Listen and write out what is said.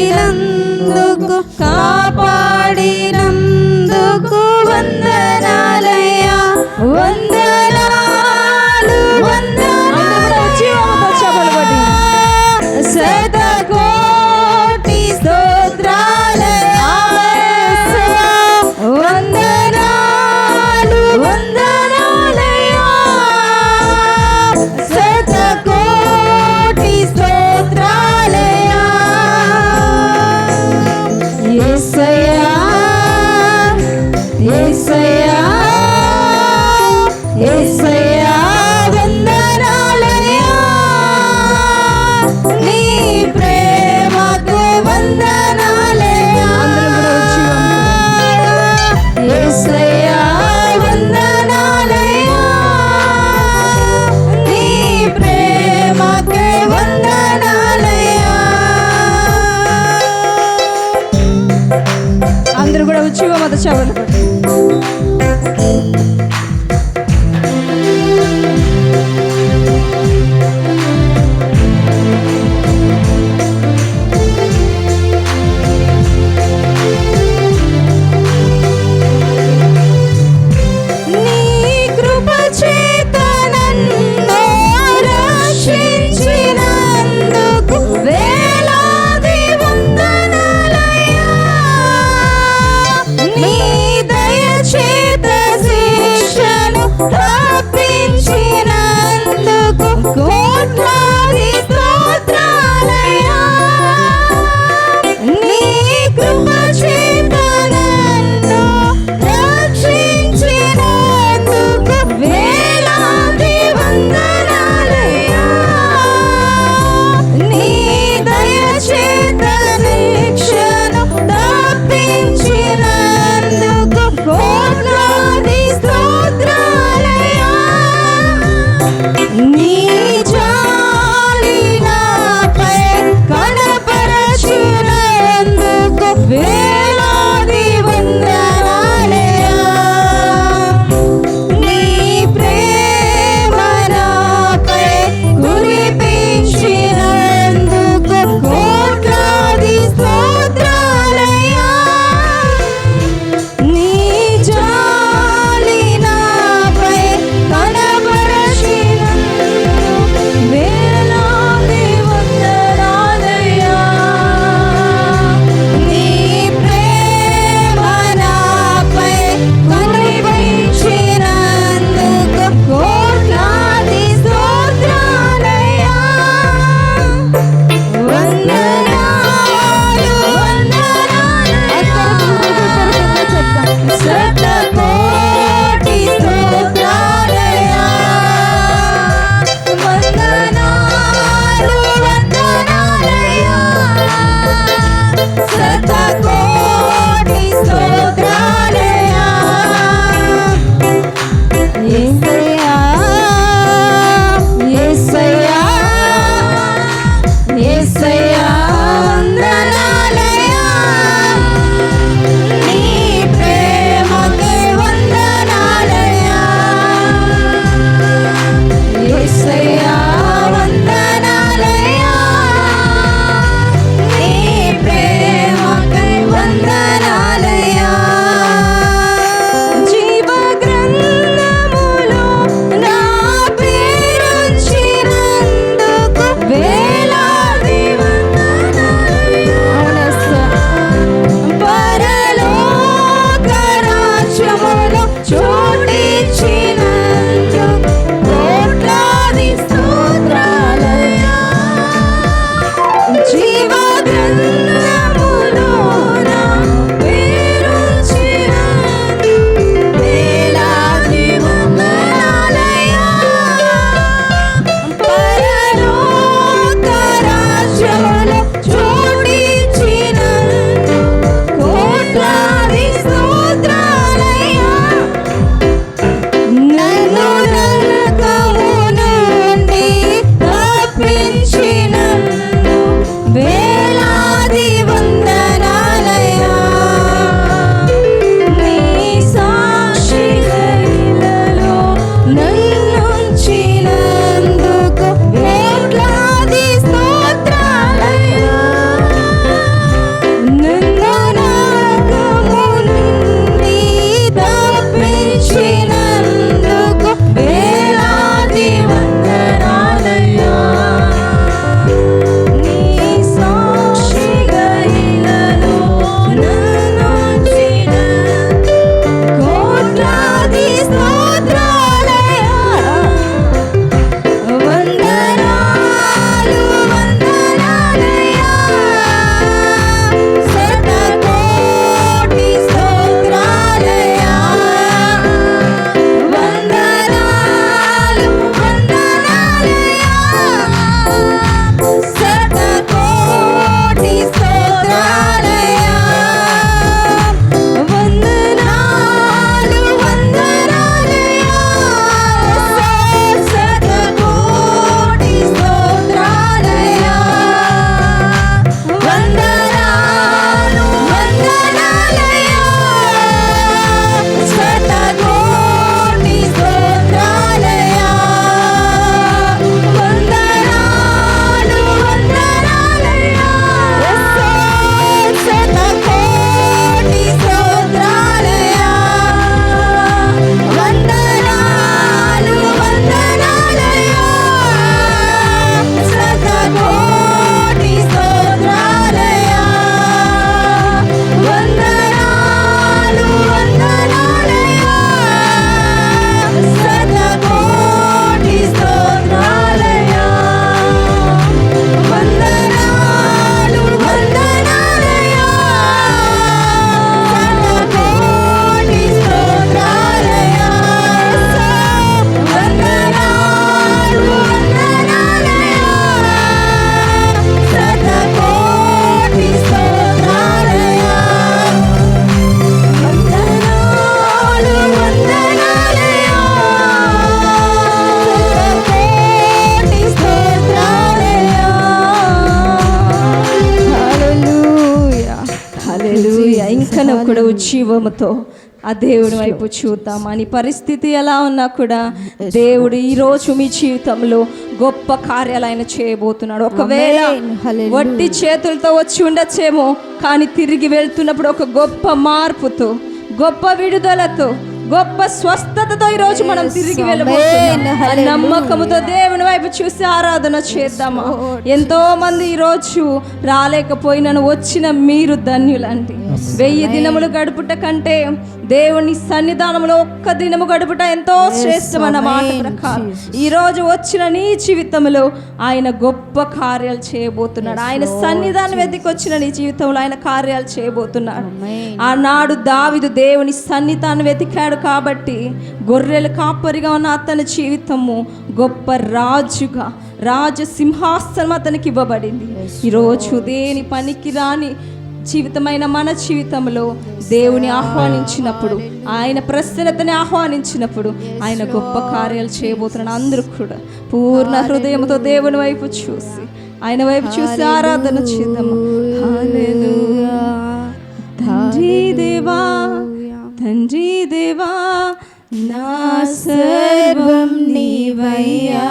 పోషించినందుకు కాపాడినందుకు వందనాలయ్యా, వందనాలు వందనాలు శతకోటి స్తోత్రాలయ్యా, వందనాలు వందనాలయ్యా శతకోటి స్తోత్రాలయ్యా. యేసయ్యా యేసయ్యా యేసయ్యా వందనాలయ్యా, నీ ప్రేమకు వందనాలయ్యా, యేసయ్యా వందనాలయ్యా, నీ ప్రేమకు వందనాలయ్యా. అందరూ కూడా ఉచిగా మొదటి చవలు నీ లేఖనం కూడా ఉజ్జీవముతో ఆ దేవుడి వైపు చూద్దాం. అని పరిస్థితి ఎలా ఉన్నా కూడా దేవుడు ఈరోజు మీ జీవితంలో గొప్ప కార్యాలు ఆయన చేయబోతున్నాడు. ఒకవేళ వట్టి చేతులతో వచ్చి ఉండొచ్చేమో, కానీ తిరిగి వెళ్తున్నప్పుడు ఒక గొప్ప మార్పుతో, గొప్ప విడుదలతో, గొప్ప స్వస్థతతో ఈరోజు మనం తిరిగి వెళ్ళబోతున్నాం. నమ్మకముతో దేవుని వైపు చూసి ఆరాధన చేద్దామా. ఎంతో మంది ఈరోజు రాలేకపోయినను వచ్చిన మీరు ధన్యులండి. 1000 దినములు గడుపుట కంటే దేవుని సన్నిధానంలో ఒక్క దినము గడుపుట ఎంతో శ్రేష్టమైన మాట ప్రకారం ఈరోజు వచ్చిన నీ జీవితంలో ఆయన గొప్ప కార్యాలు చేయబోతున్నాడు. ఆయన సన్నిధానం వెతికి వచ్చిన నీ జీవితంలో ఆయన కార్యాలు చేయబోతున్నాడు. ఆనాడు దావీదు దేవుని సన్నిధానం వెతికాడు కాబట్టి గొర్రెల కాపరిగా ఉన్న అతని జీవితము గొప్ప రాజుగా, రాజసింహాసనం అతనికి ఇవ్వబడింది. ఈరోజు దేని పనికి రాని జీవితమైన మన జీవితంలో దేవుని ఆహ్వానించినప్పుడు, ఆయన ప్రసన్నతని ఆహ్వానించినప్పుడు ఆయన గొప్ప కార్యాలు చేయబోతున్నాడు. అందరూ కూడా పూర్ణ హృదయంతో దేవుని వైపు చూసి, ఆయన వైపు చూసి ఆరాధన చేద్దాము. హల్లెలూయా. తండ్రి దేవా, తండ్రి దేవా, నా సర్వం నీవయ్యా.